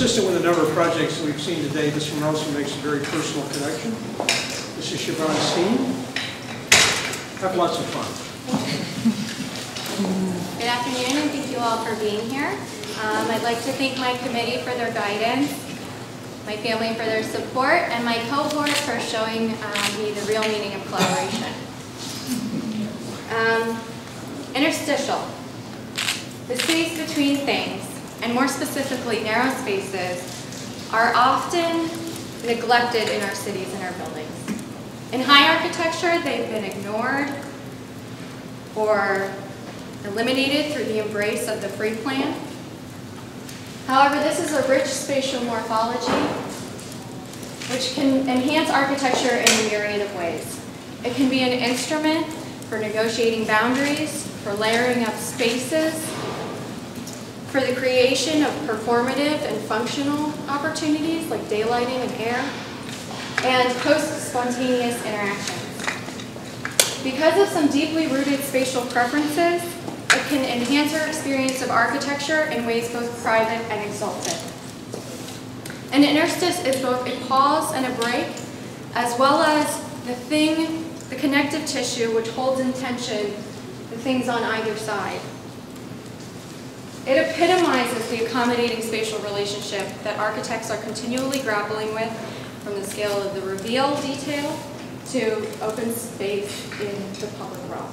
Consistent with a number of projects that we've seen today, this one also makes a very personal connection. This is Thesis Steen. Have lots of fun. Good afternoon, and thank you all for being here. I'd like to thank my committee for their guidance, my family for their support, and my cohort for showing me the real meaning of collaboration. Interstitial, the space between things, and more specifically narrow spaces, are often neglected in our cities and our buildings. In high architecture, they've been ignored or eliminated through the embrace of the free plan. However, this is a rich spatial morphology which can enhance architecture in a myriad of ways. It can be an instrument for negotiating boundaries, for layering up spaces, for the creation of performative and functional opportunities like daylighting and air, and post-spontaneous interactions. Because of some deeply rooted spatial preferences, it can enhance our experience of architecture in ways both private and exalted. An interstice is both a pause and a break, as well as the connective tissue which holds in tension the things on either side. It epitomizes the accommodating spatial relationship that architects are continually grappling with, from the scale of the reveal detail to open space in the public realm.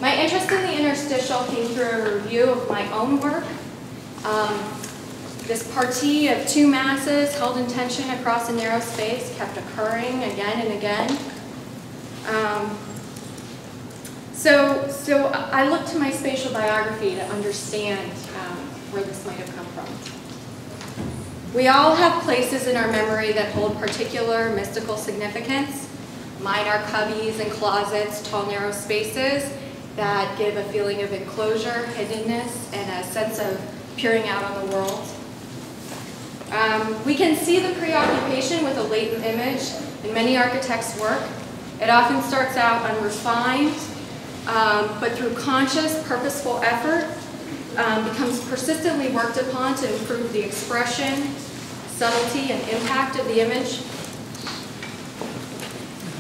My interest in the interstitial came through a review of my own work. This partie of two masses held in tension across a narrow space kept occurring again and again. So I looked to my spatial biography to understand where this might have come from. We all have places in our memory that hold particular mystical significance. Mine are cubbies and closets, tall narrow spaces that give a feeling of enclosure, hiddenness, and a sense of peering out on the world. We can see the preoccupation with a latent image in many architects' work. It often starts out unrefined, but through conscious, purposeful effort, becomes persistently worked upon to improve the expression, subtlety, and impact of the image.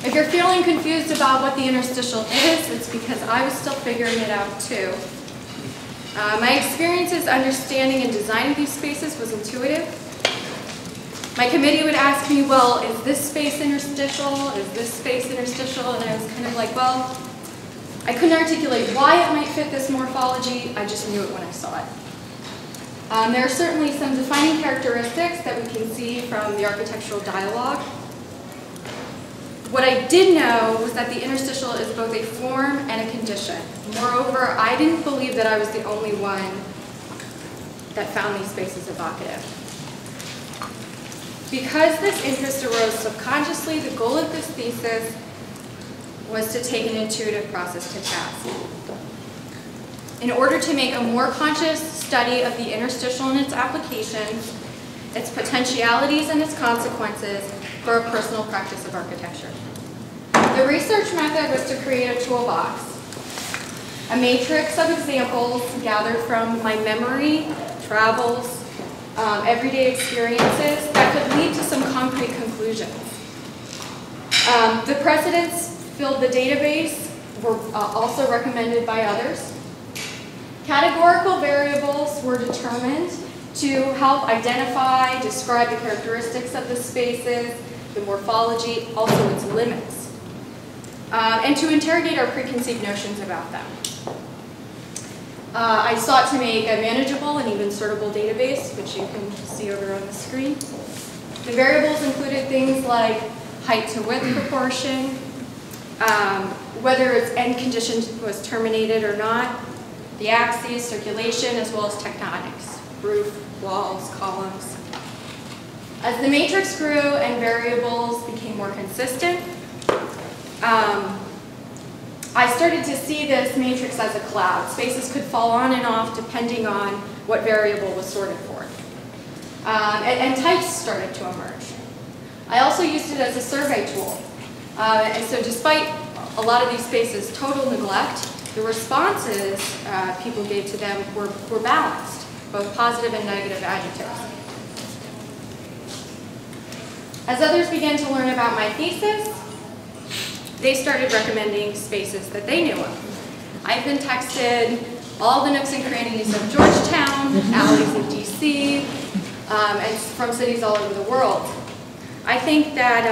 If you're feeling confused about what the interstitial is, it's because I was still figuring it out too. My experiences understanding and designing these spaces was intuitive. My committee would ask me, well, is this space interstitial? Is this space interstitial? And I was kind of like, well, I couldn't articulate why it might fit this morphology. I just knew it when I saw it. There are certainly some defining characteristics that we can see from the architectural dialogue. What I did know was that the interstitial is both a form and a condition. Moreover, I didn't believe that I was the only one that found these spaces evocative. Because this interest arose subconsciously, the goal of this thesis was to take an intuitive process to task. In order to make a more conscious study of the interstitial and its applications, its potentialities and its consequences for a personal practice of architecture. The research method was to create a toolbox, a matrix of examples gathered from my memory, travels, everyday experiences that could lead to some concrete conclusions. The precedents filled the database, were also recommended by others. Categorical variables were determined to help identify, describe the characteristics of the spaces, the morphology, also its limits, and to interrogate our preconceived notions about them. I sought to make a manageable and even sortable database, which you can see over on the screen. The variables included things like height to width proportion, whether its end condition was terminated or not, the axes, circulation, as well as tectonics, roof, walls, columns. As the matrix grew and variables became more consistent, I started to see this matrix as a cloud. Spaces could fall on and off depending on what variable was sorted for. And types started to emerge. I also used it as a survey tool. And so despite a lot of these spaces' total neglect, the responses people gave to them were balanced. both positive and negative adjectives. As others began to learn about my thesis, they started recommending spaces that they knew of. I've been texted all the nooks and crannies of Georgetown, alleys of DC, and from cities all over the world. I think that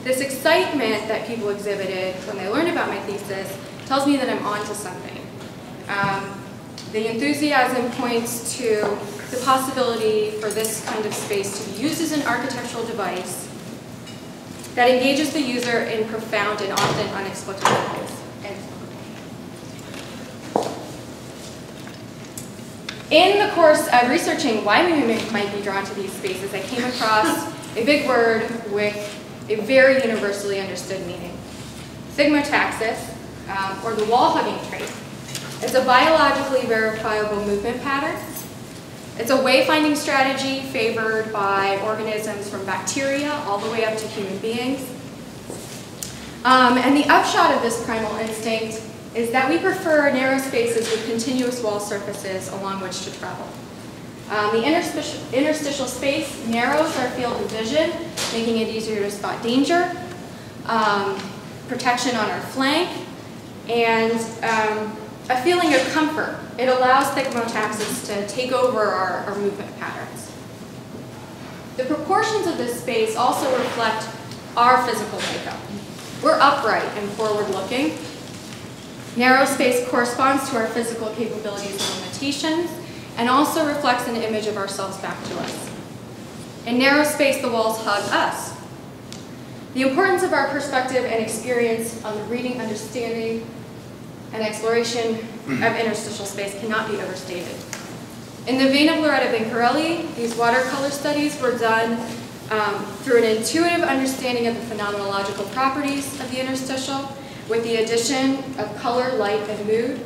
this excitement that people exhibited when they learned about my thesis tells me that I'm onto something. The enthusiasm points to the possibility for this kind of space to be used as an architectural device that engages the user in profound and often inexplicable ways. In the course of researching why we might be drawn to these spaces, I came across a big word with a very universally understood meaning. Thigmotaxis, or the wall-hugging trait. It's a biologically verifiable movement pattern. It's a wayfinding strategy favored by organisms from bacteria all the way up to human beings. And the upshot of this primal instinct is that we prefer narrow spaces with continuous wall surfaces along which to travel. The interstitial space narrows our field of vision, making it easier to spot danger, protection on our flank, and a feeling of comfort. It allows thigmotaxis to take over our movement patterns. The proportions of this space also reflect our physical makeup. We're upright and forward-looking. Narrow space corresponds to our physical capabilities and limitations, and also reflects an image of ourselves back to us. In narrow space, the walls hug us. The importance of our perspective and experience on the reading, understanding, and exploration of interstitial space cannot be overstated. In the vein of Loretta Vincarelli, these watercolor studies were done through an intuitive understanding of the phenomenological properties of the interstitial, with the addition of color, light, and mood.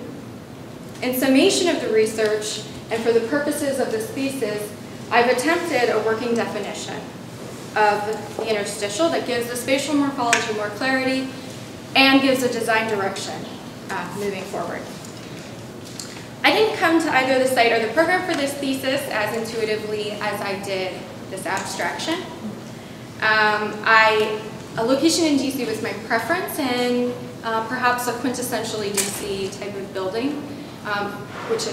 In summation of the research, and for the purposes of this thesis, I've attempted a working definition of the interstitial that gives the spatial morphology more clarity and gives a design direction moving forward. I didn't come to either the site or the program for this thesis as intuitively as I did this abstraction. A location in DC was my preference, and perhaps a quintessentially DC type of building, which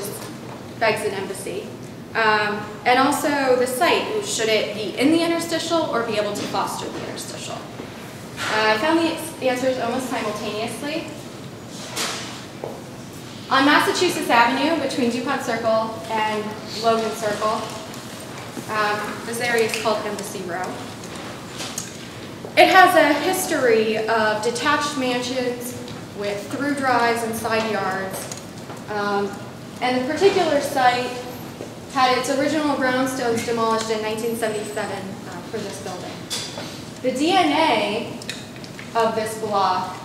begs an embassy. And also the site, should it be in the interstitial or be able to foster the interstitial? I found the answers almost simultaneously. On Massachusetts Avenue, between DuPont Circle and Logan Circle, this area is called Embassy Row. It has a history of detached mansions with through drives and side yards. And the particular site had its original brownstones demolished in 1977 for this building. The DNA of this block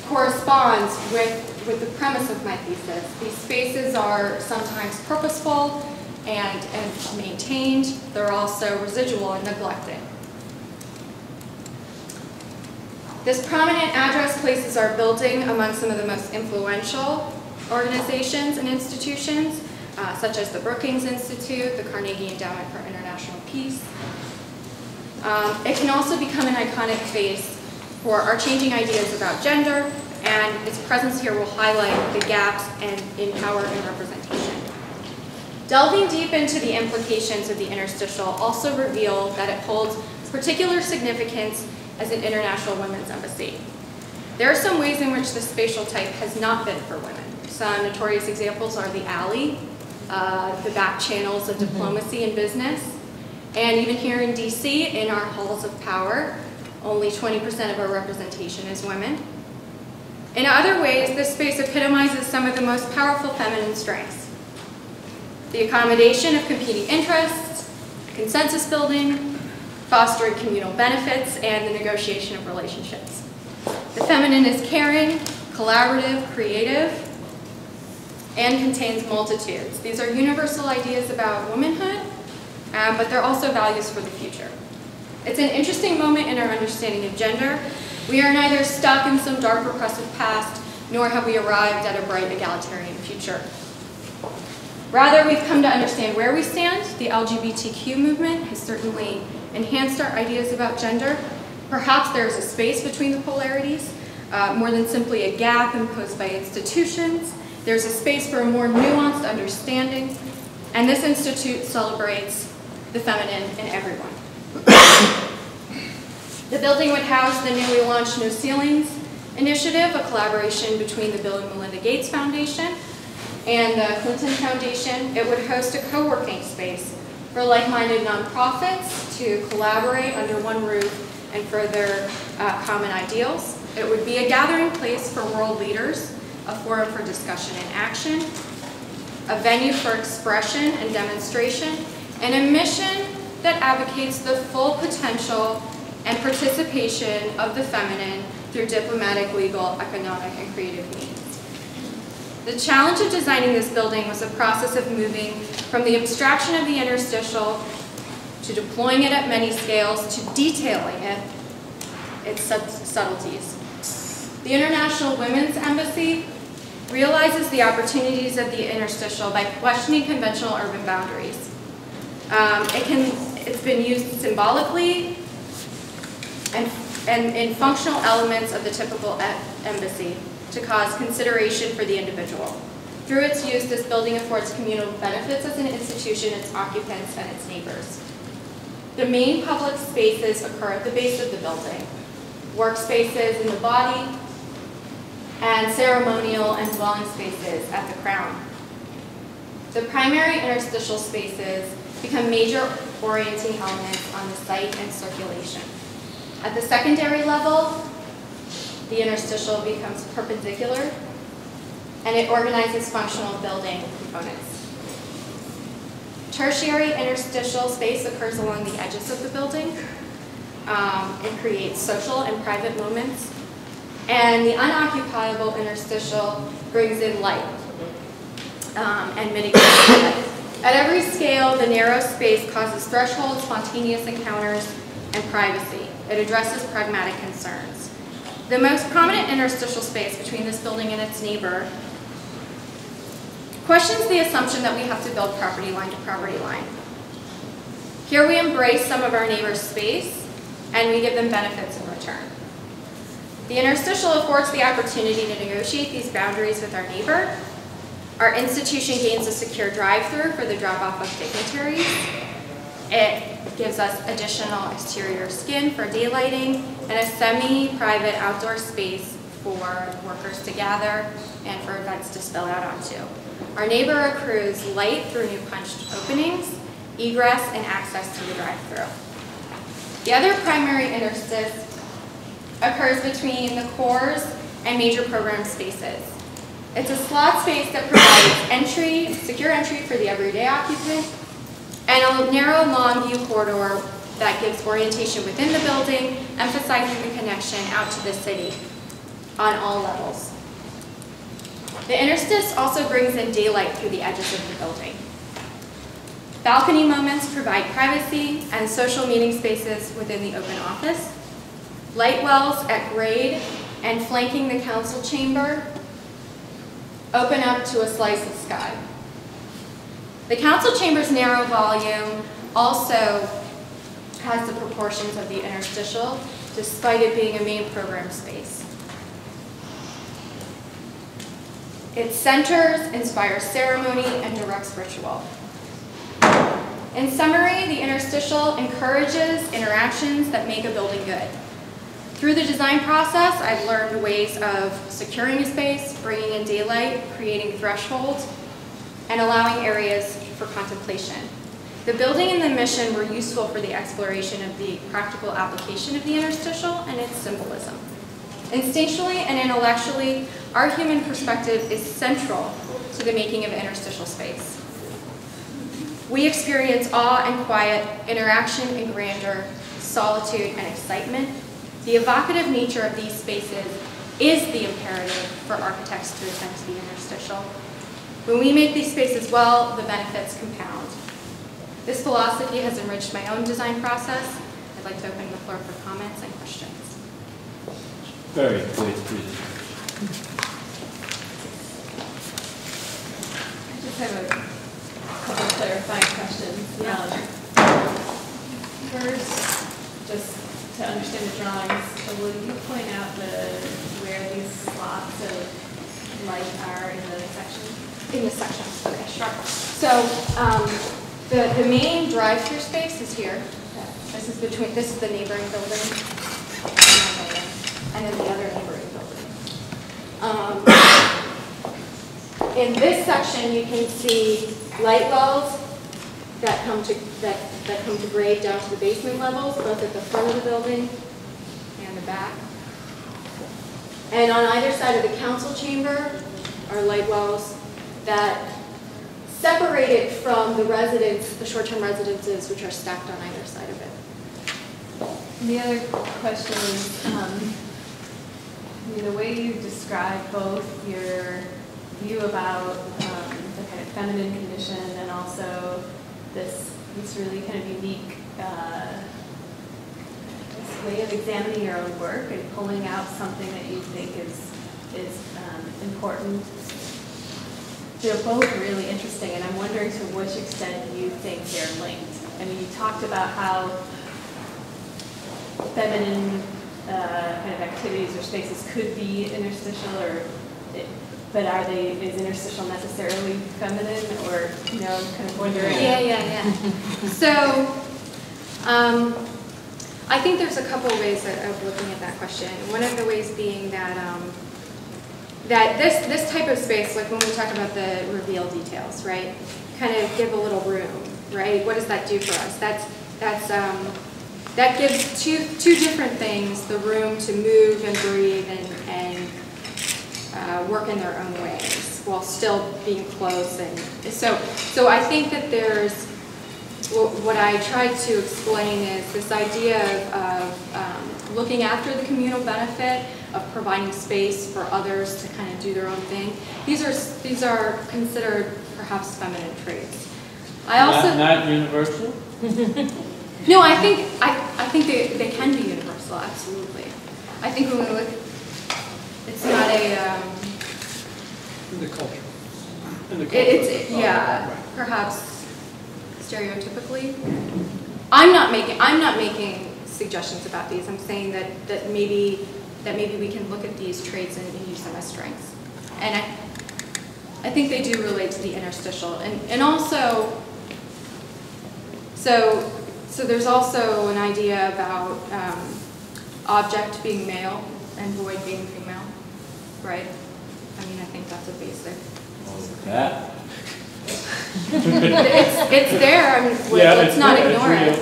corresponds with the premise of my thesis. These spaces are sometimes purposeful and maintained. They're also residual and neglected. This prominent address places our building among some of the most influential organizations and institutions, such as the Brookings Institute, the Carnegie Endowment for International Peace. It can also become an iconic face for our changing ideas about gender, and its presence here will highlight the gaps in power and representation. Delving deep into the implications of the interstitial also revealed that it holds particular significance as an international women's embassy. There are some ways in which this spatial type has not been for women. Some notorious examples are the alley, the back channels of diplomacy and business, and even here in DC, in our halls of power, only 20% of our representation is women. In other ways, this space epitomizes some of the most powerful feminine strengths: the accommodation of competing interests, consensus building, fostering communal benefits, and the negotiation of relationships. The feminine is caring, collaborative, creative, and contains multitudes. These are universal ideas about womanhood, but they're also values for the future. It's an interesting moment in our understanding of gender. We are neither stuck in some dark repressive past, nor have we arrived at a bright egalitarian future. Rather, we've come to understand where we stand. The LGBTQ movement has certainly enhanced our ideas about gender. Perhaps there's a space between the polarities, more than simply a gap imposed by institutions. There's a space for a more nuanced understanding, and this institute celebrates the feminine in everyone. The building would house the newly launched No Ceilings initiative, a collaboration between the Bill and Melinda Gates Foundation and the Clinton Foundation. It would host a co-working space for like-minded nonprofits to collaborate under one roof and further common ideals. It would be a gathering place for world leaders, a forum for discussion and action, a venue for expression and demonstration, and a mission that advocates the full potential and participation of the feminine through diplomatic, legal, economic, and creative means. The challenge of designing this building was a process of moving from the abstraction of the interstitial to deploying it at many scales to detailing it, its subtleties. The International Women's Embassy realizes the opportunities of the interstitial by questioning conventional urban boundaries. It's been used symbolically and in functional elements of the typical embassy to cause consideration for the individual. Through its use, this building affords communal benefits as an institution, its occupants, and its neighbors. The main public spaces occur at the base of the building, workspaces in the body, and ceremonial and dwelling spaces at the crown. The primary interstitial spaces become major orienting elements on the site and circulation. At the secondary level, the interstitial becomes perpendicular, and it organizes functional building components. Tertiary interstitial space occurs along the edges of the building. It creates social and private moments. And the unoccupiable interstitial brings in light and mitigates light. At every scale, the narrow space causes thresholds, spontaneous encounters, and privacy. It addresses pragmatic concerns. The most prominent interstitial space between this building and its neighbor questions the assumption that we have to build property line to property line. Here we embrace some of our neighbor's space, and we give them benefits in return. The interstitial affords the opportunity to negotiate these boundaries with our neighbor. Our institution gains a secure drive-through for the drop-off of dignitaries. It gives us additional exterior skin for daylighting and a semi-private outdoor space for workers to gather and for events to spill out onto. Our neighbor accrues light through new punched openings, egress, and access to the drive-through. The other primary interstice occurs between the cores and major program spaces. It's a slot space that provides entry, secure entry for the everyday occupant, and a narrow, long view corridor that gives orientation within the building, emphasizing the connection out to the city on all levels. The interstice also brings in daylight through the edges of the building. Balcony moments provide privacy and social meeting spaces within the open office. Light wells at grade and flanking the council chamber open up to a slice of sky. The council chamber's narrow volume also has the proportions of the interstitial, despite it being a main program space. It centers, inspires ceremony, and directs ritual. In summary, the interstitial encourages interactions that make a building good. Through the design process, I've learned ways of securing a space, bringing in daylight, creating thresholds, and allowing areas for contemplation. The building and the mission were useful for the exploration of the practical application of the interstitial and its symbolism. Instinctually and intellectually, our human perspective is central to the making of interstitial space. We experience awe and quiet, interaction and grandeur, solitude and excitement. The evocative nature of these spaces is the imperative for architects to attend to the interstitial. When we make these spaces well, the benefits compound. This philosophy has enriched my own design process. I'd like to open the floor for comments and questions. Very good presentation. have a couple of clarifying questions. First, just to understand the drawings, will you point out where these slots of light are in the section? In the section, okay, sure. So the main drive-through space is here. This is the neighboring building, and then the other neighboring building. In this section, you can see light wells that come to grade down to the basement levels, both at the front of the building and the back. And on either side of the council chamber are light wells that separate it from the residents, the short-term residences, which are stacked on either side of it. And the other question is, the way you describe both your view about the kind of feminine condition and also this really kind of unique this way of examining your own work and pulling out something that you think is important. They're both really interesting, and I'm wondering to which extent you think they're linked. I mean, you talked about how feminine kind of activities or spaces could be interstitial, but is interstitial necessarily feminine, or, kind of wondering? Yeah. So, I think there's a couple ways of looking at that question. One of the ways being that that this type of space, like when we talk about the reveal details, right, kind of give a little room, right? What does that do for us? That gives two different things: the room to move and breathe and work in their own ways while still being close. And so I think that there's what I tried to explain is this idea of looking after the communal benefit of providing space for others to kind of do their own thing. These are considered perhaps feminine traits. I also not universal. No, I think they can be universal. Absolutely. I think when we look, it's not a. In the culture. It's perhaps stereotypically. I'm not making suggestions about these. I'm saying that maybe we can look at these traits and use them as strengths. And I think they do relate to the interstitial. And also, so there's also an idea about object being male and void being female, right? I mean, I think that's a basic. That. it's there. I mean, let's not ignore it.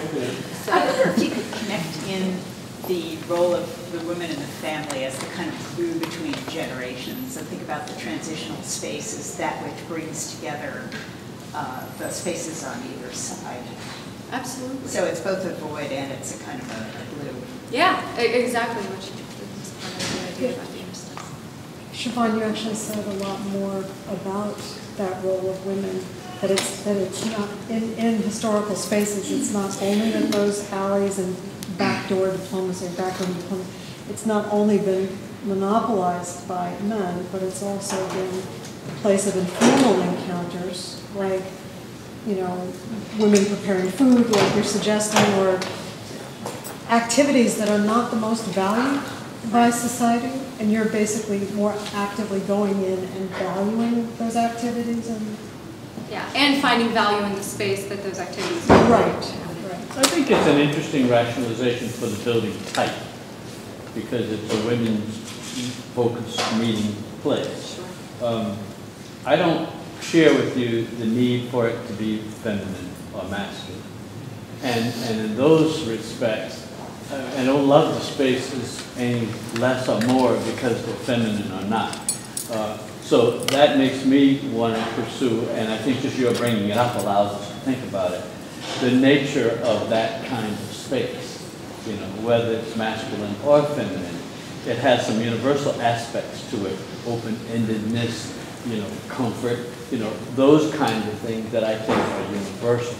I wonder if you could connect in the role of the women in the family as the kind of glue between generations, and think about the transitional spaces, that which brings together the spaces on either side. Absolutely. So it's both a void and it's a kind of a glue. Yeah, exactly. Which is part of the idea about the interstice. Siobhan, you actually said a lot more about that role of women. That it's not in historical spaces. It's not only that those alleys and backdoor diplomacy or backroom diplomacy. It's not only been monopolized by men, but it's also been a place of informal encounters, like women preparing food, like you're suggesting, or activities that are not the most valued by society, and you're basically more actively going in and valuing those activities and finding value in the space that those activities Right. I think it's an interesting rationalization for the building type, because it's a women's focused meeting place. I don't share with you the need for it to be feminine or masculine. And in those respects, I don't love the spaces any less or more because they're feminine or not. So that makes me want to pursue, and I think just your bringing it up allows us to think about it, the nature of that kind of space, whether it's masculine or feminine. It has some universal aspects to it, open-endedness, comfort, those kinds of things that I think are universal.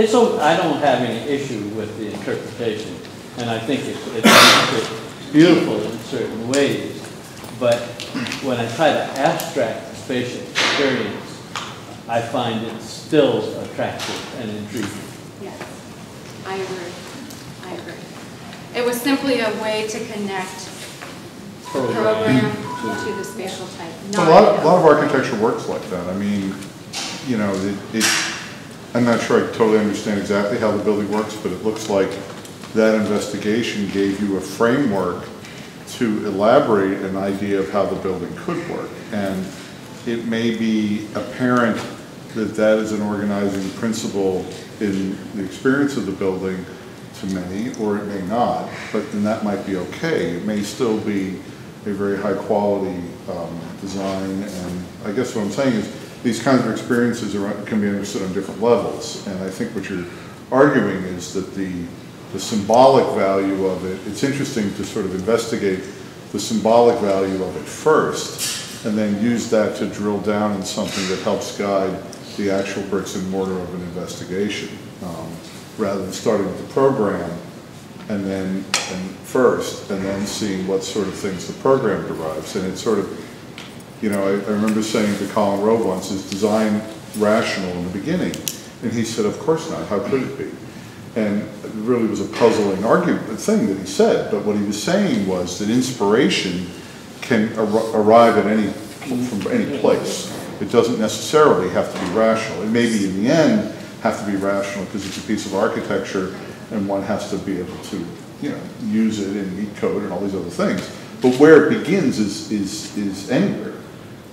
So I don't have any issue with the interpretation, and I think it's beautiful in certain ways. But when I try to abstract the spatial experience, I find it still attractive and intriguing. Yes, I agree. I agree. It was simply a way to connect the program to the spatial type. A lot of architecture works like that. I mean, you know, I'm not sure I totally understand exactly how the building works, but it looks like that investigation gave you a framework to elaborate an idea of how the building could work. And it may be apparent that that is an organizing principle in the experience of the building to many, or it may not, but then that might be okay. It may still be a very high quality design, and I guess what I'm saying is these kinds of experiences can be understood on different levels, and I think what you're arguing is that the symbolic value of it, it's interesting to sort of investigate the symbolic value of it first, and then use that to drill down in something that helps guide the actual bricks and mortar of an investigation, rather than starting with the program and then first, and then seeing what sort of things the program derives. And it's sort of, you know, I remember saying to Colin Rowe once, is design rational in the beginning? And he said, of course not, how could it be? And it really was a puzzling thing that he said, but what he was saying was that inspiration can arrive at from any place. It doesn't necessarily have to be rational. It may be in the end have to be rational because it's a piece of architecture and one has to be able to, you know, use it in meet code and all these other things. But where it begins is anywhere.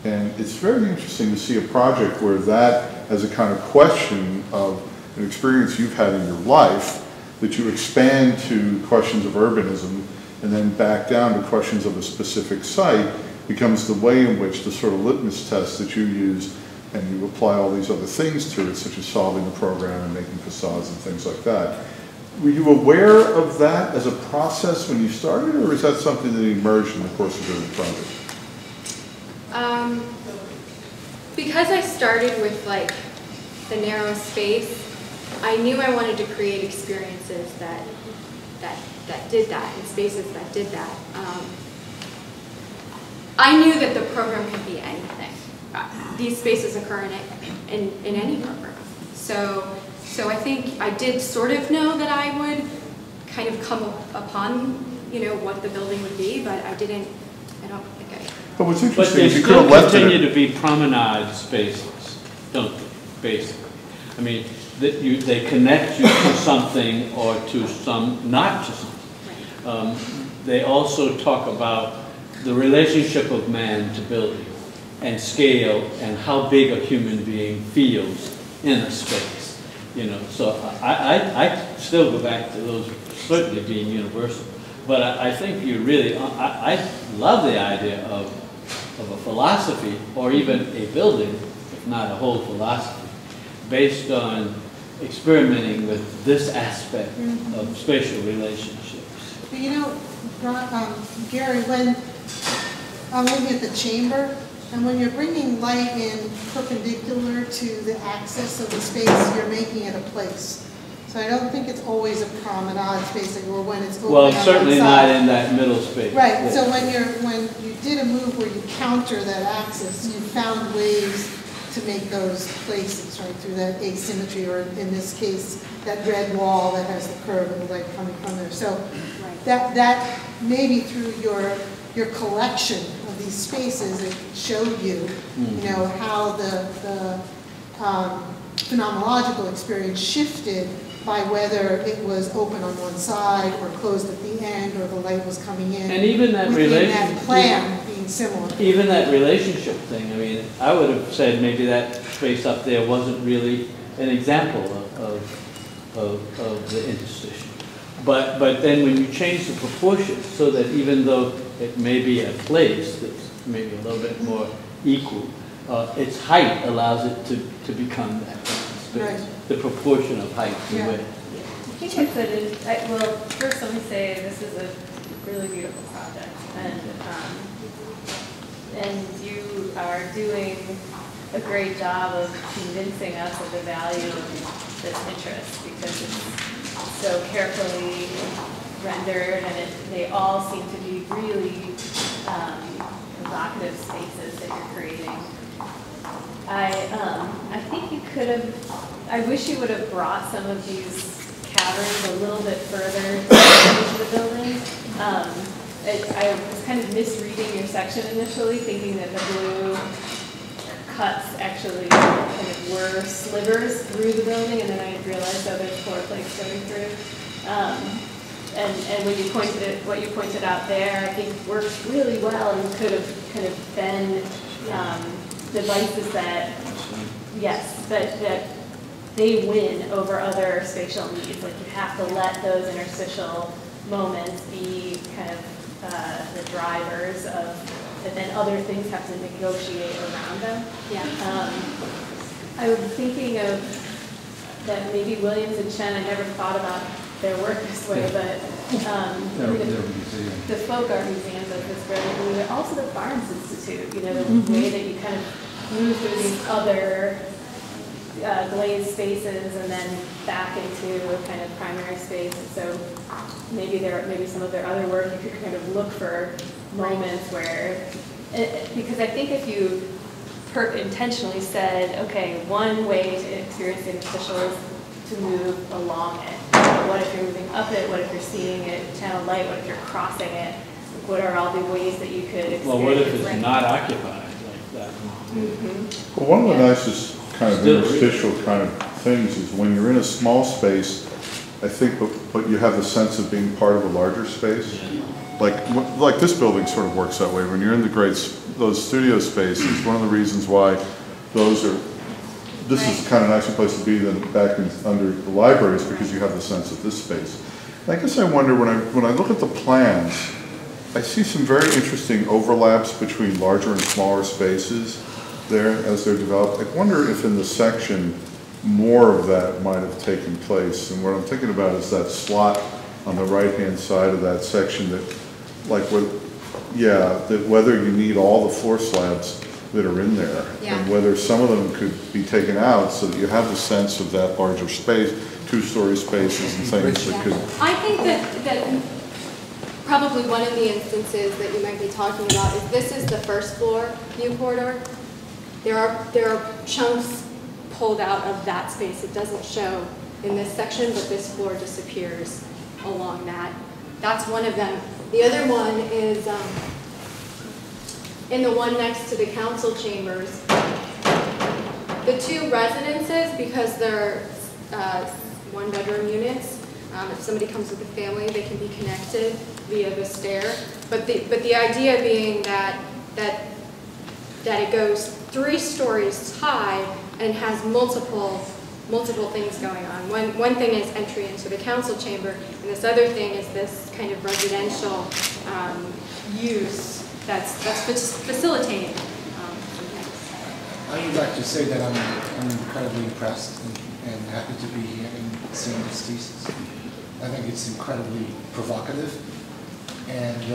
And it's very interesting to see a project where that, as a kind of question of an experience you've had in your life, that you expand to questions of urbanism and then back down to questions of a specific site, becomes the way in which the sort of litmus test that you use and you apply all these other things to it, such as solving the program and making facades and things like that. Were you aware of that as a process when you started, or is that something that emerged in the course of doing the project? Because I started with like the narrow space, I knew I wanted to create experiences that did that, and spaces that did that. I knew that the program could be anything. These spaces occur in any program. So I think I did sort of know that I would kind of come upon, you know, what the building would be, but I don't think I. But what's But interesting they is you could have still left continue it. to be promenade spaces, don't they, basically? I mean, they connect you to something or to some, not to something. They also talk about the relationship of man to building and scale and how big a human being feels in a space. You know, so I still go back to those certainly being universal. But I think you really, I love the idea of a philosophy or even a building, if not a whole philosophy, based on experimenting with this aspect of spatial relationships. You know, Gary, when I'm looking at the chamber, and when you're bringing light in perpendicular to the axis of the space, you're making it a place. So I don't think it's always a promenade space, or when it's open. Well, certainly not in that middle space. Right. Yeah. So when you did a move where you counter that axis, you found ways to make those places, right, through that asymmetry, or in this case, that red wall that has the curve and the light coming from there. So that maybe through your collection of these spaces, it showed you, you know, how the phenomenological experience shifted by whether it was open on one side or closed at the end, or the light was coming in. And even that that plan being similar. Even that relationship thing, I mean, I would have said maybe that space up there wasn't really an example of the interstitial. But then when you change the proportions so that even though it may be a place that's maybe a little bit more equal, its height allows it to become that kind of space. Right. The proportion of height to Yeah. width. I think it's well, first let me say this is a really beautiful project, and you are doing a great job of convincing us of the value of this interest, because it's so carefully rendered, and they all seem to be really evocative spaces that you're creating. I think you could have, I wish you would have brought some of these caverns a little bit further into the building. I was kind of misreading your section initially, thinking that the blue cuts actually kind of were slivers through the building, and then I realized that there's floor plates going through. And when you pointed it, what you pointed out there, I think works really well and could have kind of been devices that, yes, that they win over other spatial needs. Like you have to let those interstitial moments be kind of the drivers of, and then other things have to negotiate around them. Yeah. I was thinking of that maybe Williams and Chen, I never thought about their work this way, but the folk art museums of this building, and also the Barnes Institute, you know, the way that you kind of move through these other glazed spaces and then back into a kind of primary space. And so maybe some of their other work, you could kind of look for moments where, because I think if you intentionally said, okay, one way to experience the interstitial is to move along it. But what if you're moving up it? What if you're seeing it channel light? What if you're crossing it? What are all the ways that you could experience? Well, what if it's not occupied like that? Mm-hmm. Well, one of the nicest kind of interstitial kind of things is when you're in a small space, I think, but you have the sense of being part of a larger space. Like this building sort of works that way. When you're in those studio spaces, one of the reasons why this is kind of nicer place to be than back under the library is because you have the sense of this space. And I guess I wonder when I look at the plans, I see some very interesting overlaps between larger and smaller spaces there as they're developed. I wonder if in the section more of that might have taken place. And what I'm thinking about is that slot on the right-hand side of that section that whether you need all the floor slabs that are in there, Yeah. and whether some of them could be taken out so that you have the sense of that larger space, two-story spaces and things that could. I think that probably one of the instances that you might be talking about is this is the first floor view corridor. There are chunks pulled out of that space. It doesn't show in this section, but this floor disappears along that. That's one of them. The other one is in the one next to the council chambers. The two residences, because they're one-bedroom units, if somebody comes with a family, they can be connected via the stair. But the idea being that it goes 3 stories high and has multiple things going on. One thing is entry into the council chamber, and this other thing is this kind of residential use that's facilitating some things. I would like to say that I'm incredibly impressed and happy to be here and seeing this thesis. I think it's incredibly provocative and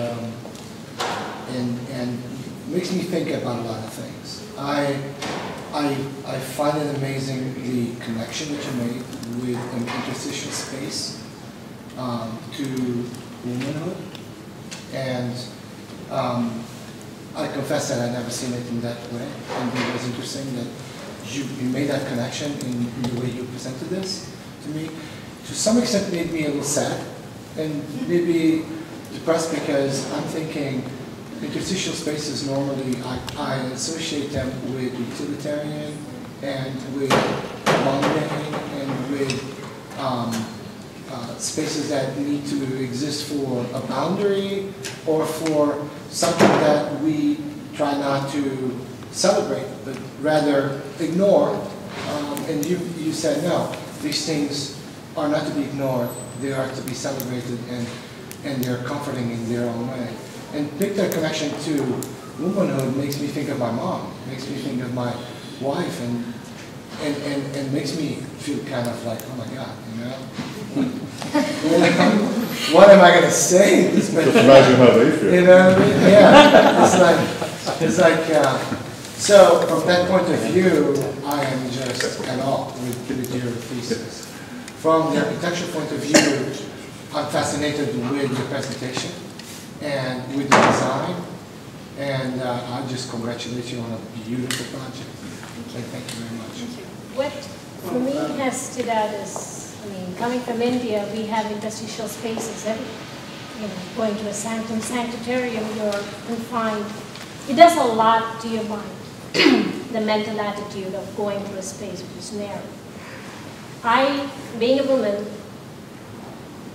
makes me think about a lot of things. I find it amazing the connection that you made with an interstitial space to womanhood, and I confess that I've never seen it in that way, and it was interesting that you made that connection in the way you presented this to me. To some extent made me a little sad and maybe depressed, because I'm thinking interstitial spaces normally, I associate them with utilitarian and with mundane and with spaces that need to exist for a boundary or for something that we try not to celebrate, but rather ignore. And you said, no, these things are not to be ignored, they are to be celebrated, and they're comforting in their own way. And pick that connection to womanhood makes me think of my mom, makes me think of my wife, and makes me feel kind of like, oh my God, you know? What am I going to say? Just imagine how they feel. You know what I mean? Yeah. It's like so from that point of view, I am just at all with your thesis. From the architectural point of view, I'm fascinated with the presentation and with the design, and I just congratulate you on a beautiful project. say thank you very much. What for me has stood out is, I mean, coming from India, we have interstitial spaces everywhere. You know, going to a sanctum sanctarium, you're confined. It does a lot to your mind, the mental attitude of going to a space which is narrow. I, being a woman,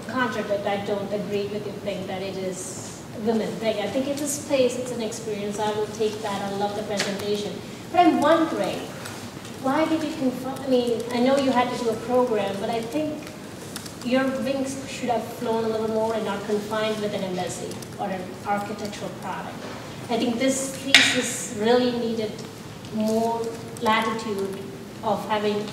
contradict, I don't agree with your thing that it is a women thing. I think it's a space, it's an experience. I will take that. I love the presentation. But I'm wondering, why did you confine? I mean, I know you had to do a program, but I think your wings should have flown a little more and not confined with an embassy or an architectural product. I think this thesis really needed more latitude of having,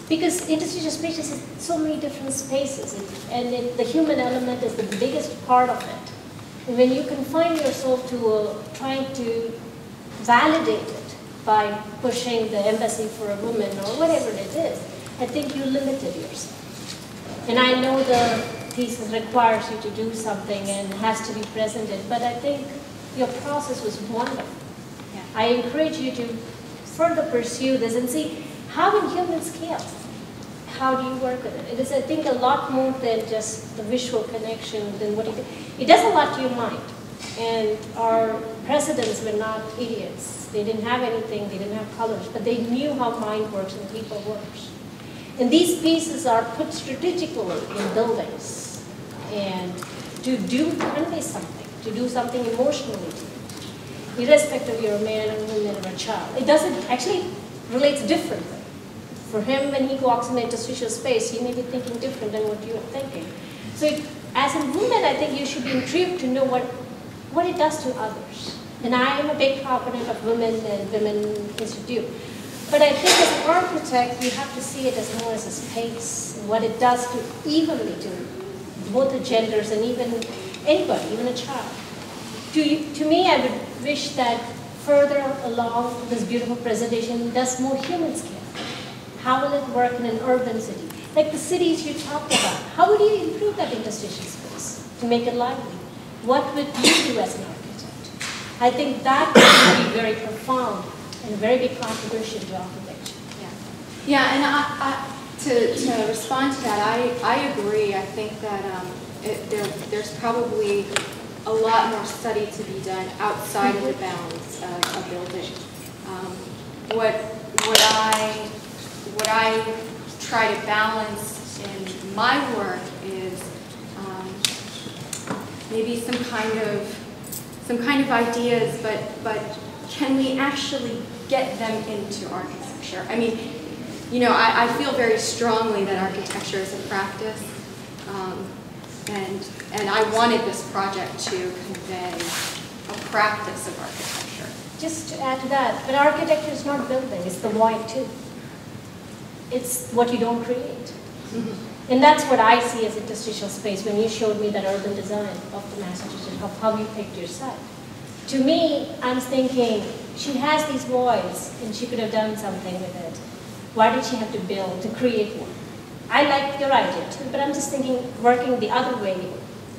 because interstitial spaces is so many different spaces, the human element is the biggest part of it. And when you confine yourself to trying to validate it by pushing the embassy for a woman or whatever it is, I think you limited yourself. And I know the thesis requires you to do something and has to be presented, but I think your process was wonderful. Yeah. I encourage you to further pursue this and see how in human scale, how do you work with it? It is, I think, a lot more than just the visual connection than what it does a lot to your mind. And our presidents were not idiots. They didn't have anything, they didn't have colors, but they knew how mind works and people works. And these pieces are put strategically in buildings and to convey something, to do something emotionally to you, irrespective of you're a man or a woman or a child. It doesn't, actually relates differently. For him, when he walks in the interstitial space, he may be thinking different than what you are thinking. So as a woman, I think you should be intrigued to know what it does to others. And I am a big proponent of women and Women Institute. But I think as an architect, you have to see it as more as a space, and what it does to evenly to both the genders and even anybody, even a child. To me, I would wish that further along this beautiful presentation does more human scale. How will it work in an urban city? Like the cities you talked about, how would you improve that interstitial space to make it lively? What would you do as an architect? I think that would be very profound and a very big contribution to architecture. Yeah, and to respond to that, I agree. I think that there's probably a lot more study to be done outside of the bounds of a building. What I try to balance in my work is maybe some kind of ideas, but can we actually get them into architecture? I mean, you know, I feel very strongly that architecture is a practice, and I wanted this project to convey a practice of architecture. Just to add to that, but architecture is not building, it's the void too. It's what you don't create. Mm-hmm. And that's what I see as interstitial space when you showed me that urban design of the Massachusetts, of how you picked your site. To me, I'm thinking, she has these voids and she could have done something with it. Why did she have to build, to create one? I like your idea too, but I'm just thinking, working the other way,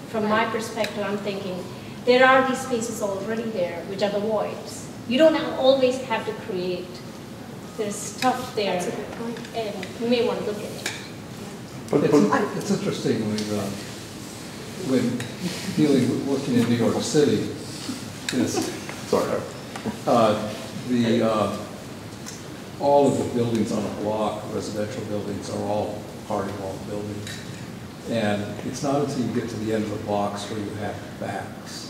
from my perspective, I'm thinking, there are these spaces already there, which are the voids. You don't always have to create. There's stuff there, That's a good point. and you may want to look at it. It's interesting when dealing with working in New York City, is all of the buildings on a block, residential buildings, are all party hall buildings. And it's not until you get to the end of the blocks where you have backs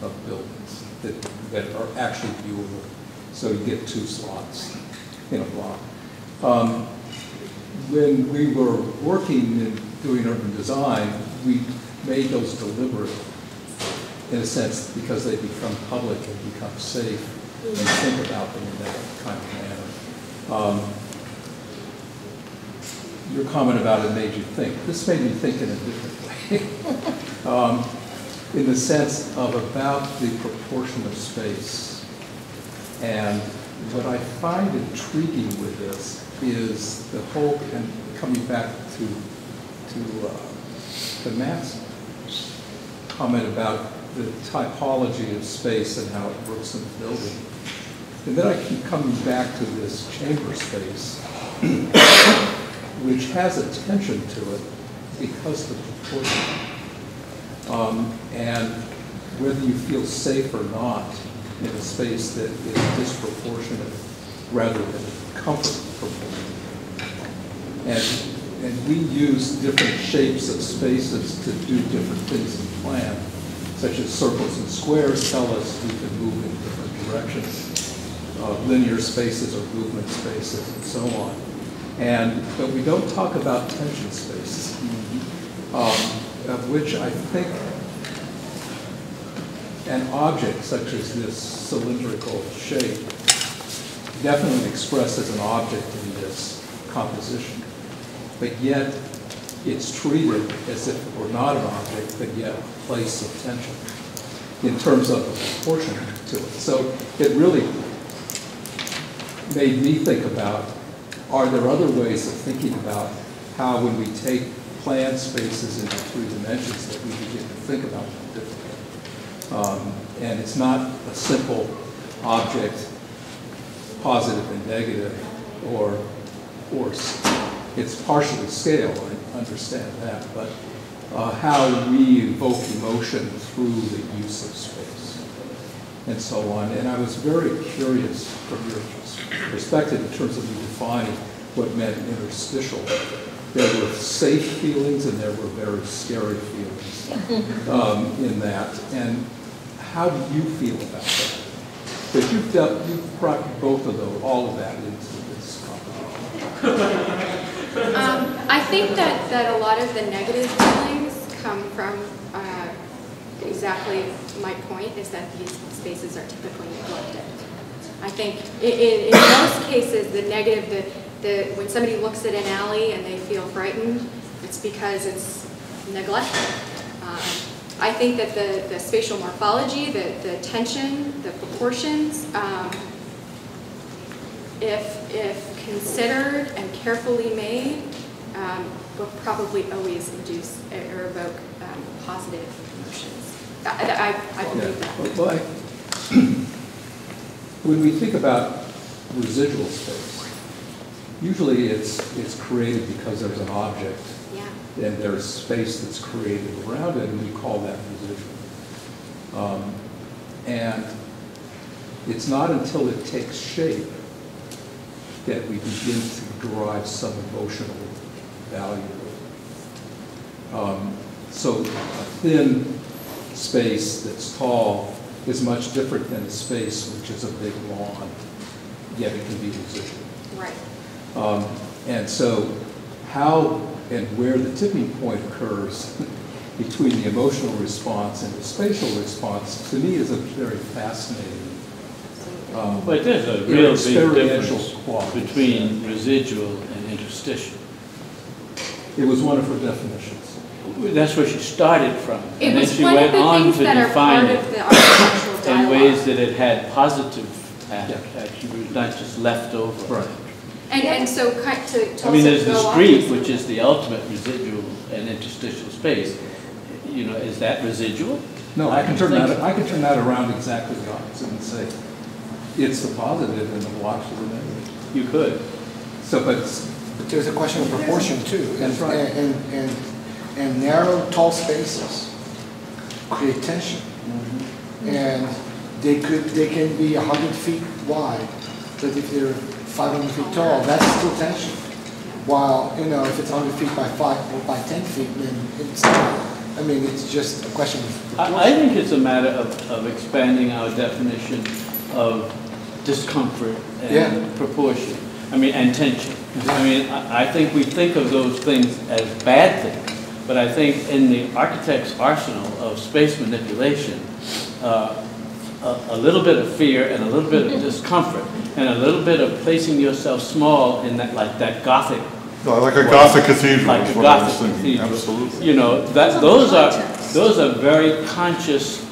of buildings that are actually viewable. So you get 2 slots in a block. When we were working and doing urban design, we made those deliberate, in a sense, because they become public and become safe, and think about them in that kind of manner. Your comment about it made you think. This made me think in a different way. In the sense of about the proportion of space. And what I find intriguing with this is the whole, and coming back to Matt's comment about the typology of space and how it works in the building, And then I keep coming back to this chamber space, which has a tension to it because of the proportion. And whether you feel safe or not in a space that is disproportionate rather than comfort proportionate. And we use different shapes of spaces to do different things in plan, such as circles and squares tell us we can move in different directions. Linear spaces or movement spaces and so on. But we don't talk about tension spaces, of which I think an object such as this cylindrical shape definitely expressed as an object in this composition, but yet it's treated as if it were not an object, but yet a place of tension in terms of the proportion to it. So it really made me think about, are there other ways of thinking about how when we take plan spaces into 3 dimensions that we begin to think about them differently. And it's not a simple object, positive and negative, or it's partially scale, I understand that, but how we evoke emotion through the use of space, and so on. And I was very curious from your perspective in terms of you defining what meant interstitial. There were safe feelings and there were very scary feelings in that. And how do you feel about that? Because you've brought both of those, all of that into this competition. I think that a lot of the negative feelings come from exactly my point, is that these spaces are typically neglected. I think in most cases, the negative, when somebody looks at an alley and they feel frightened, it's because it's neglected. I think that the spatial morphology, the tension, the proportions, if considered and carefully made, will probably always induce or evoke positive emotions. I believe that. Well, when we think about residual space, usually it's created because there's an object, yeah, and there's space that's created around it, and we call that residual. And it's not until it takes shape that we begin to derive some emotional value. So a thin space that's tall is much different than a space which is a big lawn, yet it can be residual. Right. And so how and where the tipping point occurs between the emotional response and the spatial response, to me, is a very fascinating But there's a real big experiential difference quality between residual and interstitial. It was one of her definitions. That's where she started from. It And then was she one went of the on things to that are define part it of the architectural in dialogue. ways that it had positive act. She was not just left over. Right. And so to I mean, also there's the go off street, this- which is the ultimate residual and interstitial space. You know, is that residual? No, I can don't turn think that. so. I can turn that around exactly the opposite and say it's the positive and the blocks are the negative. You could. So, but But there's a question of proportion too. That's right. And narrow, tall spaces create tension. And they can be 100 feet wide, but if they're 500 feet tall, that's still tension. While, if it's 100 feet by 5 or by 10 feet, then it's not. I mean, it's just a question of proportion. I think it's a matter of expanding our definition of discomfort and Yeah. proportion. I mean, and tension. I mean, I think we think of those things as bad things, but I think in the architect's arsenal of space manipulation, a little bit of fear and a little bit of discomfort and a little bit of placing yourself small in that, like that Gothic. Like a Gothic cathedral Like is a what I was Gothic thinking, cathedral. absolutely. You know, those are very conscious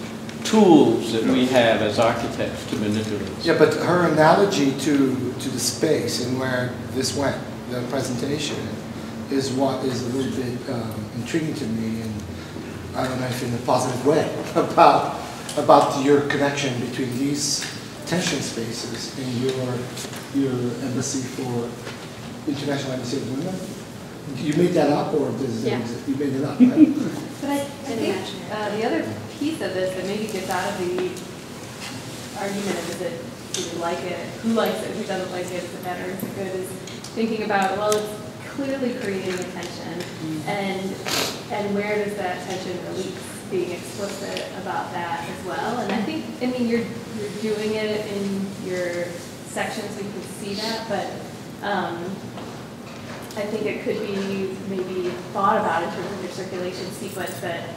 tools that we have as architects to manipulate. Yeah, but her analogy to the space and where this went, the presentation, is what is a little bit intriguing to me, and I don't know if in a positive way, about your connection between these tension spaces in your embassy for International Embassy of Women? You made that up, or does it Yeah. exist? You made it up, right? But I think the other piece of this that maybe gets out of the argument of do you like it, who likes it, who doesn't like it, is it better, is it good, is thinking about, well, it's clearly creating attention, and where does that tension release? Being explicit about that as well. And I think, I mean, you're doing it in your sections, we can see that, but I think it could be maybe thought about in terms of your circulation sequence, that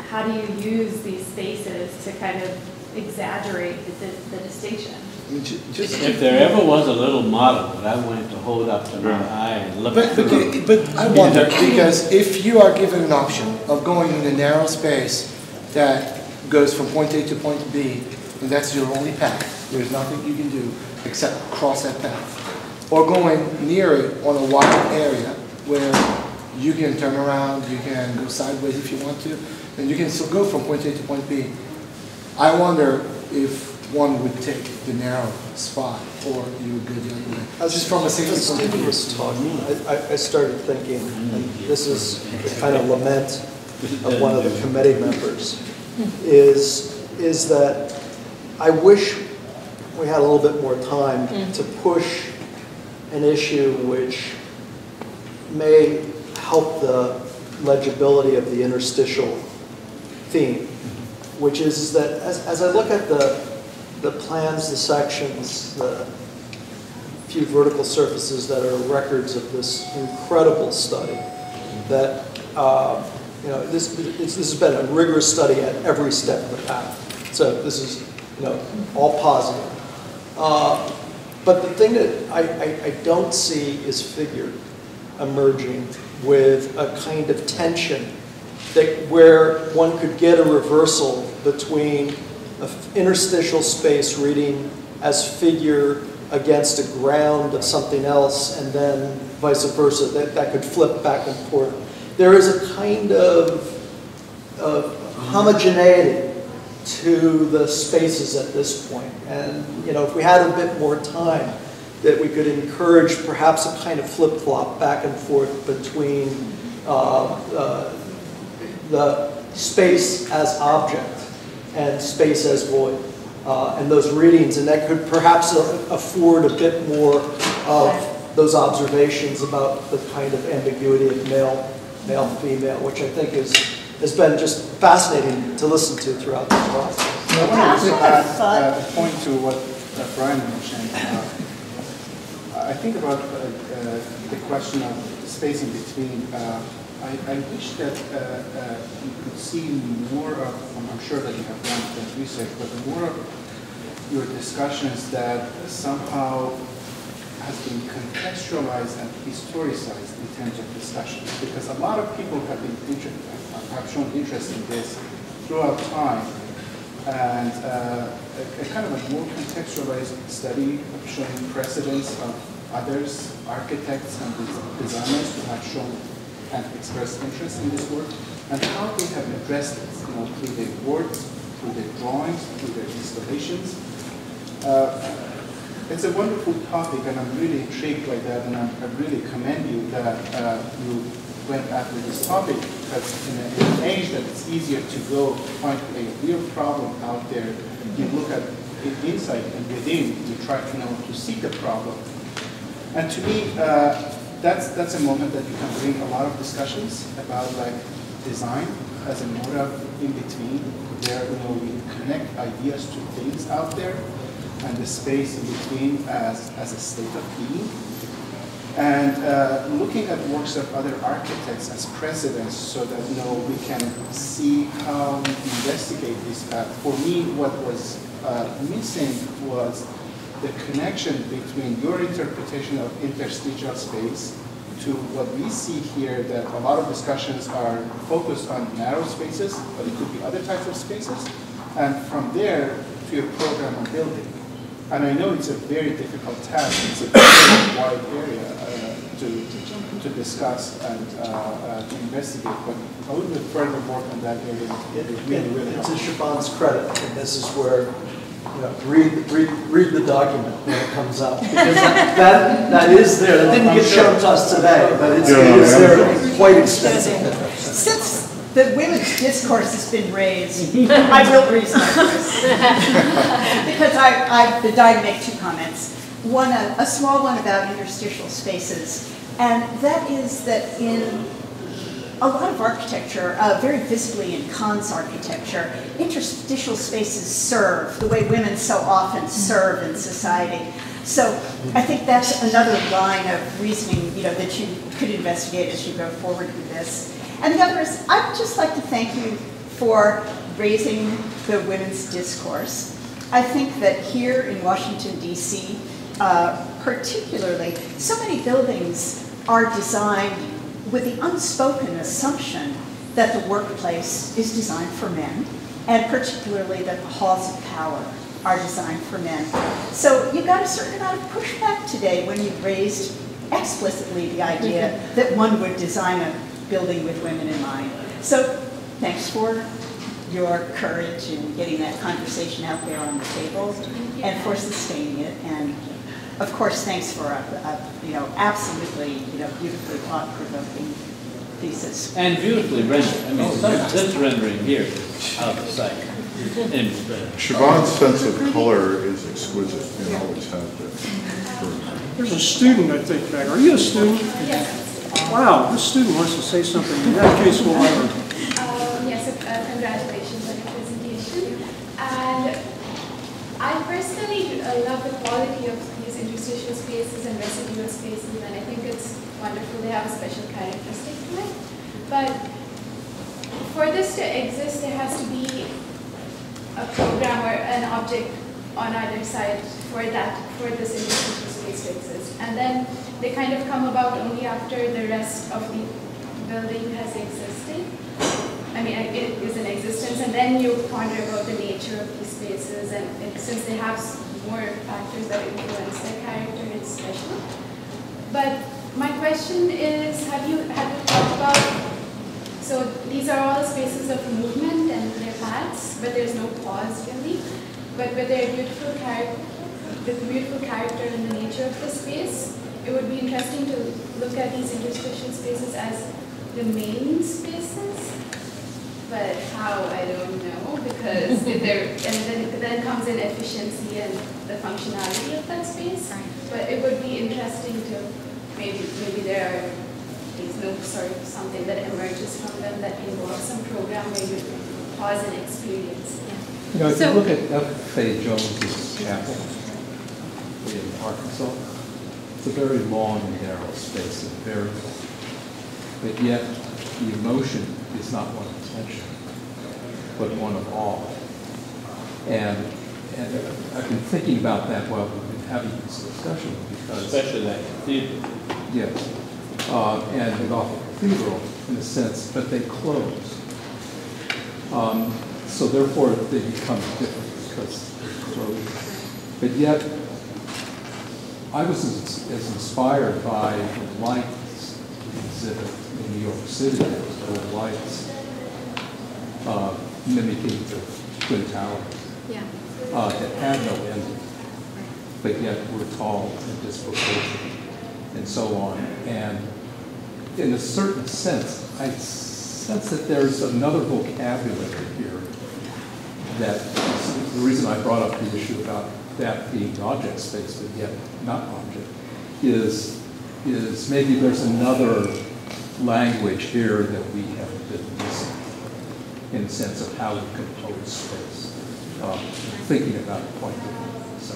how do you use these spaces to kind of exaggerate the distinction? If there ever was a little model that I wanted to hold up to my eye and look through. But I wonder, because if you are given an option of going in a narrow space that goes from point A to point B, and that's your only path, there's nothing you can do except cross that path, or going near it on a wide area where you can turn around, you can go sideways if you want to, and you can still go from point A to point B. I wonder if one would take the narrow spot, or you would go the other way. Just from a safety point of view. Was talking, I started thinking, and this is the kind of lament of one of the committee members, is that I wish we had a little bit more time to push an issue which may help the legibility of the interstitial theme, which is that as I look at the plans, the sections, the few vertical surfaces that are records of this incredible study, that this has been a rigorous study at every step of the path. So this is all positive. But the thing that I don't see is figure emerging with a kind of tension that where one could get a reversal between an interstitial space reading as figure against a ground of something else, and then vice versa, that could flip back and forth. There is a kind of homogeneity to the spaces at this point. And if we had a bit more time, that we could encourage perhaps a kind of flip-flop back and forth between the space as object and space as void, and those readings, and that could perhaps afford a bit more of those observations about the kind of ambiguity of male, female, which I think has been just fascinating to listen to throughout this process. I want to add a point to what Brian mentioned. I think about the question of space in between. I wish that you could see more of, I'm sure that you have done that research, but more of your discussions that somehow has been contextualized and historicized in terms of discussions. Because a lot of people have shown interest in this throughout time. And a kind of a more contextualized study of showing precedents of others, architects and designers who have shown and expressed interest in this work, and how they have addressed it, through their works, through their drawings, through their installations. It's a wonderful topic, and I'm really intrigued by that, and I really commend you that you went after this topic, because in an age that it's easier to go find a real problem out there, you look at it inside and within, you try to seek the problem. And to me, that's a moment that you can bring a lot of discussions about design as a mode in between, where we connect ideas to things out there, and the space in between as a state of being. And looking at works of other architects as precedents, so that we can see how we investigate this path. For me, what was missing was the connection between your interpretation of interstitial space to what we see here, that a lot of discussions are focused on narrow spaces, but it could be other types of spaces, and from there to your program on building. And I know it's a very difficult task, it's a very wide area to discuss and to investigate, but a little bit further work on that area would really To help. Siobhan's credit, and this is where read the document when it comes up. Because that is there. That didn't get shown to us today, but it is there quite extensively. Since the women's discourse has been raised, I will raise my voice. Because I've been dying to make two comments. One, a small one about interstitial spaces. And that is that in a lot of architecture, very visibly in Kahn's architecture, interstitial spaces serve the way women so often serve in society. So I think that's another line of reasoning, that you could investigate as you go forward with this. And the other is, I'd just like to thank you for raising the women's discourse. I think that here in Washington, D.C., particularly, so many buildings are designed with the unspoken assumption that the workplace is designed for men, and particularly that the halls of power are designed for men. So you got a certain amount of pushback today when you raised explicitly the idea that one would design a building with women in mind. So thanks for your courage in getting that conversation out there on the table and for sustaining it. And of course, thanks for absolutely beautifully thought-provoking thesis. And beautifully rendered. I mean, this rendering here is out of sight. Siobhan's sense of color is exquisite and always has been. There's a student, I think, back. Are you a student? Yes. Wow, this student wants to say something. In that case, we'll Yes, congratulations on your presentation. And I personally love the quality of these interstitial spaces and residual spaces, and I think it's wonderful. They have a special characteristic to it. But for this to exist, there has to be a program or an object on either side for this interstitial space to exist. And then they kind of come about only after the rest of the building has existed. I mean, it is in existence, and then you ponder about the nature of these spaces, and since they have more factors that influence their character, it's special. But my question is, have you thought about, so these are all spaces of movement and their paths, but there's no pause really, but with their beautiful character and the nature of the space, it would be interesting to look at these interstitial spaces as the main spaces. But how, I don't know, because then comes in efficiency and the functionality of that space. But it would be interesting to maybe there are these nooks or something that emerges from them that involves some program where you pause and experience. If you look at F.A. Jones's chapel in Arkansas, it's a very long and narrow space and very long. But yet the emotion is not one of tension, but one of awe. And I've been thinking about that while we've been having this discussion, because especially that cathedral. Yes, and the Gothic cathedral in a sense, but they close. So therefore they become different because they're closed. But yet I was as inspired by the lights exhibit in New York City, those lights mimicking the Twin Towers that had no ending, but yet were tall and disproportionate and so on. And in a certain sense, I sense that there's another vocabulary here that the reason I brought up the issue about that being object space, but yet not object, is maybe there's another language here that we have been missing in the sense of how we compose space, thinking about it quite differently. So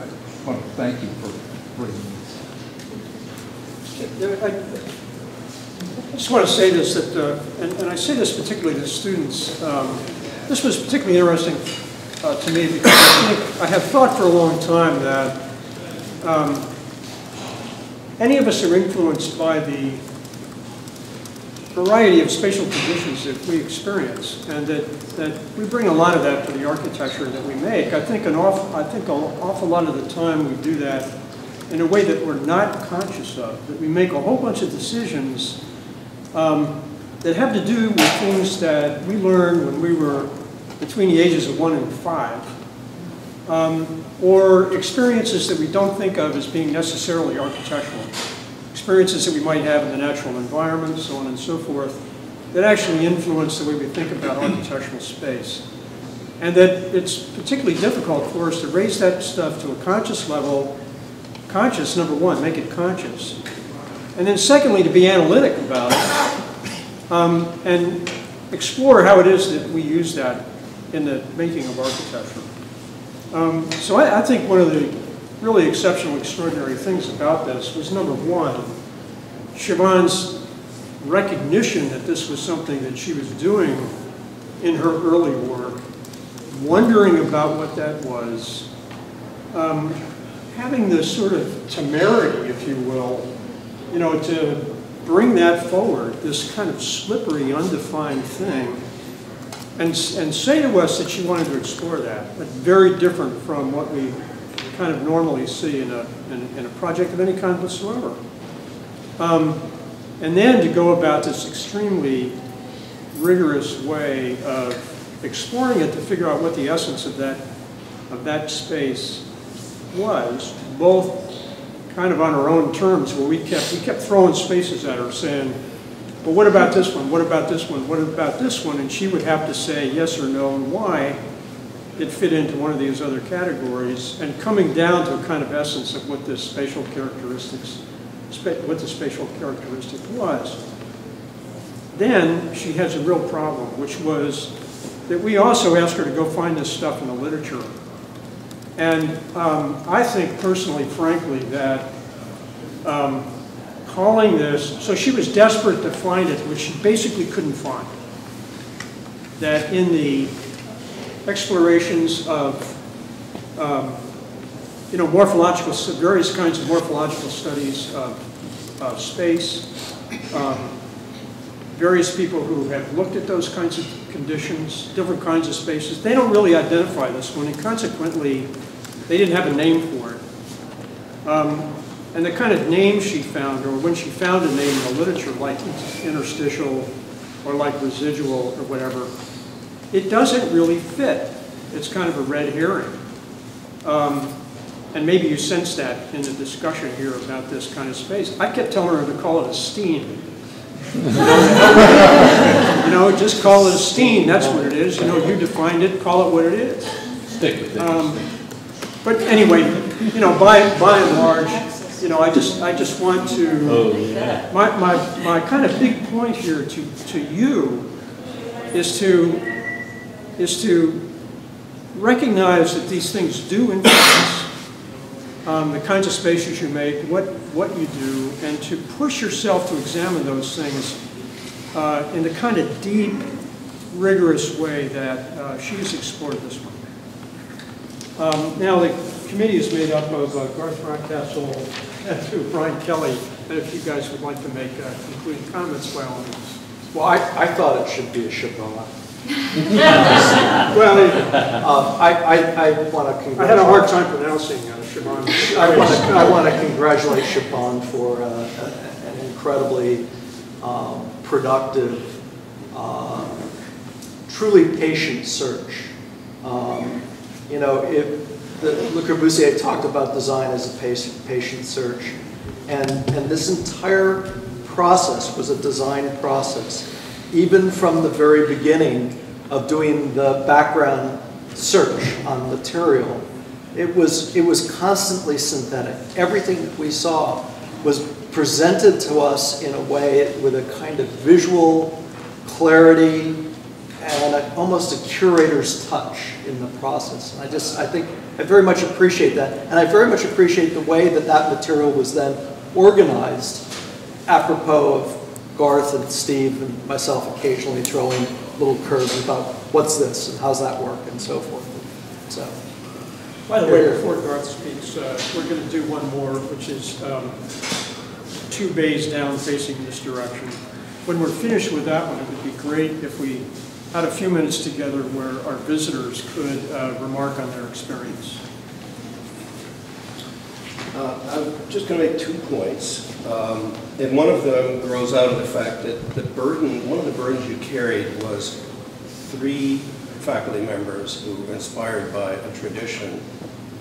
I want to thank you for bringing this. I just want to say this, that, and I say this particularly to students, this was particularly interesting to me because I have thought for a long time that any of us are influenced by the variety of spatial conditions that we experience, and that we bring a lot of that to the architecture that we make. I think an awful lot of the time we do that in a way that we're not conscious of, that we make a whole bunch of decisions that have to do with things that we learned when we were between the ages of 1 and 5. or experiences that we don't think of as being necessarily architectural. Experiences that we might have in the natural environment, so on and so forth, that actually influence the way we think about architectural space. And that it's particularly difficult for us to raise that stuff to a conscious level. Conscious, number one, make it conscious. And then secondly, to be analytic about it and explore how it is that we use that in the making of architecture. So I think one of the really exceptional, extraordinary things about this was, number one, Siobhan's recognition that this was something that she was doing in her early work, wondering about what that was, having this sort of temerity, if you will, you know, to bring that forward, this kind of slippery, undefined thing, and say to us that she wanted to explore that, but very different from what we kind of normally see in a project of any kind whatsoever. And then to go about this extremely rigorous way of exploring it to figure out what the essence of that space was, both kind of on our own terms, where we kept throwing spaces at her saying, well, what about this one? What about this one? What about this one? And she would have to say yes or no and why it fit into one of these other categories, and coming down to a kind of essence of what this spatial characteristics, what the spatial characteristic was. Then she has a real problem, which was that we also asked her to go find this stuff in the literature. And I think personally, frankly, that calling this, so she was desperate to find it, which she basically couldn't find. That in the explorations of, you know, morphological, various kinds of morphological studies of space, various people who have looked at those kinds of conditions, different kinds of spaces, they don't really identify this one, and consequently, they didn't have a name for it. And the kind of name she found, or when she found a name in the literature, like interstitial, or like residual, or whatever, it doesn't really fit. It's kind of a red herring. And maybe you sense that in the discussion here about this kind of space. I kept telling her to call it a Steen. You know, just call it a Steen, that's what it is. You know, you defined it, call it what it is. Stick with it. But anyway, you know, by and large, you know, I just want to, my kind of big point here to you is to recognize that these things do influence the kinds of spaces you make, what you do, and to push yourself to examine those things in the kind of deep, rigorous way that she has explored this one. Now the committee is made up of Garth Rockcastle and Brian Kelly, and if you guys would like to make concluding comments, by all means. Well, I thought it should be a Shabbat. Well, I want to congratulate. I had a hard time pronouncing Siobhan. I want to congratulate Siobhan for an incredibly productive, truly patient search. You know, Le Corbusier talked about design as a patient search, and this entire process was a design process. Even from the very beginning of doing the background search on material, it was constantly synthetic. Everything that we saw was presented to us in a way with a kind of visual clarity and almost a curator's touch in the process. And I very much appreciate that. And I very much appreciate the way that material was then organized, apropos of Garth and Steve and myself occasionally throwing little curves about what's this and how's that work and so forth. So, by the way, before Garth speaks, we're going to do one more, which is 2 bays down facing this direction. When we're finished with that one, it would be great if we had a few minutes together where our visitors could remark on their experience. I'm just going to make 2 points. And one of them grows out of the fact that one of the burdens you carried was 3 faculty members who were inspired by a tradition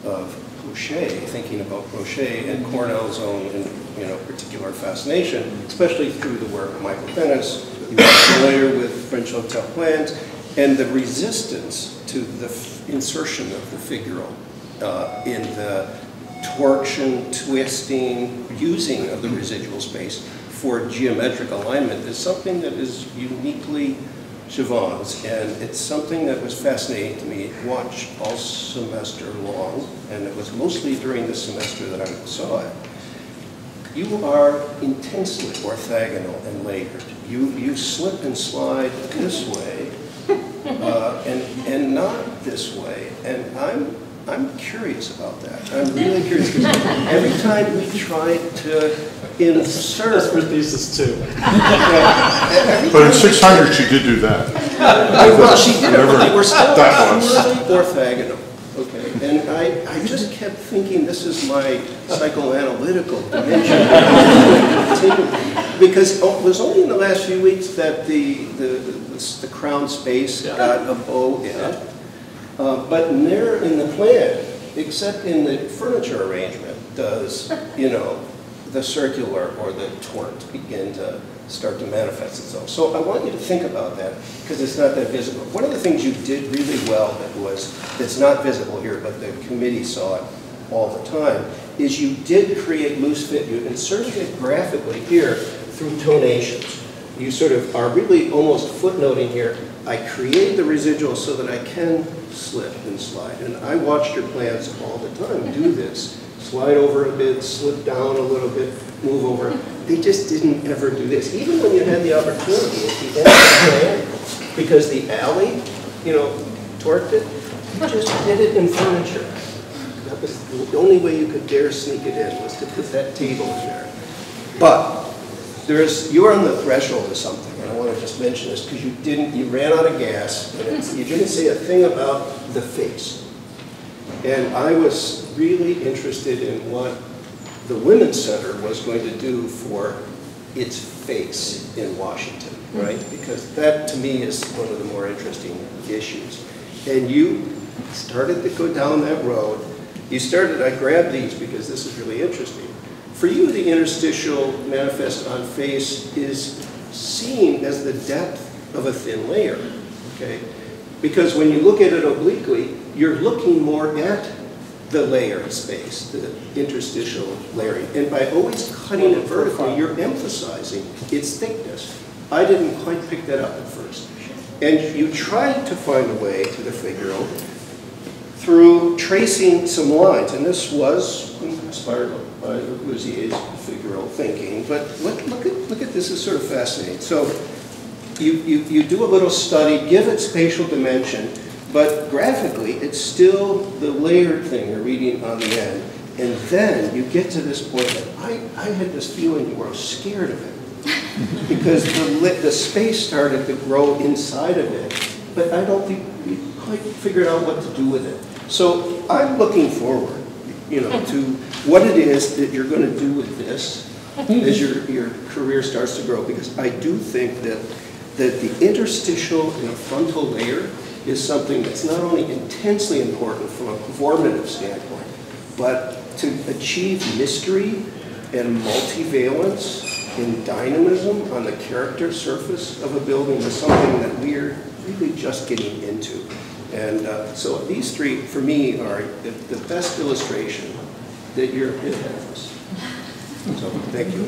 of crochet, thinking about crochet and Cornell's own, particular fascination, especially through the work of Michael Dennis. He was familiar with French hotel plans and the resistance to the insertion of the figural in the torsion, twisting, using of the residual space for geometric alignment is something that is uniquely Siobhan's, and it's something that was fascinating to me. Watched all semester long, and it was mostly during the semester that I saw it. You are intensely orthogonal and layered. You slip and slide this way, and not this way, and I'm curious about that. I'm really curious because every time we try to insert. That's for thesis too. But in 600, she did do that. Well, she did it, but we're still that was. orthogonal. Okay, and I just kept thinking this is my psychoanalytical dimension. Because it was only in the last few weeks that the crown space got a bow in it. But nowhere in the plan, except in the furniture arrangement, does, the circular or the tort begin to start to manifest itself. So I want you to think about that, because it's not that visible. One of the things you did really well that's not visible here, but the committee saw it all the time, is you did create loose fit. You inserted it graphically here through tonations. You sort of are really almost footnoting here. I create the residual so that I can slip and slide. And I watched your plans all the time do this. Slide over a bit, slip down a little bit, move over. They just didn't ever do this. Even when you had the opportunity at the end of the plan, because the alley, torqued it, you just did it in furniture. That was the only way you could dare sneak it in, was to put that table in there. But you're on the threshold of something, and I want to just mention this because you ran out of gas, and you didn't say a thing about the face. And I was really interested in what the Women's Center was going to do for its face in Washington, right? Because that, to me, is one of the more interesting issues. And you started to go down that road. I grabbed these because this is really interesting. For you, the interstitial manifest on face is seen as the depth of a thin layer, okay? Because when you look at it obliquely, you're looking more at the layered space, the interstitial layering. And by always cutting it vertically, you're emphasizing its thickness. I didn't quite pick that up at first. And you tried to find a way to the figural through tracing some lines. And this was inspired by Luzier's figural thinking. But look at this, is sort of fascinating. So you do a little study, give it spatial dimension, but graphically, it's still the layered thing you're reading on the end. And then you get to this point that I had this feeling you were scared of it. Because the space started to grow inside of it, but I don't think we quite figured out what to do with it. So I'm looking forward, to what it is that you're going to do with this as your career starts to grow. Because I do think that the interstitial and the frontal layer is something that's not only intensely important from a performative standpoint, but to achieve mystery and multivalence and dynamism on the character surface of a building is something that we're really just getting into. And so these three, for me, are the best illustration that you're ahead of us. So thank you.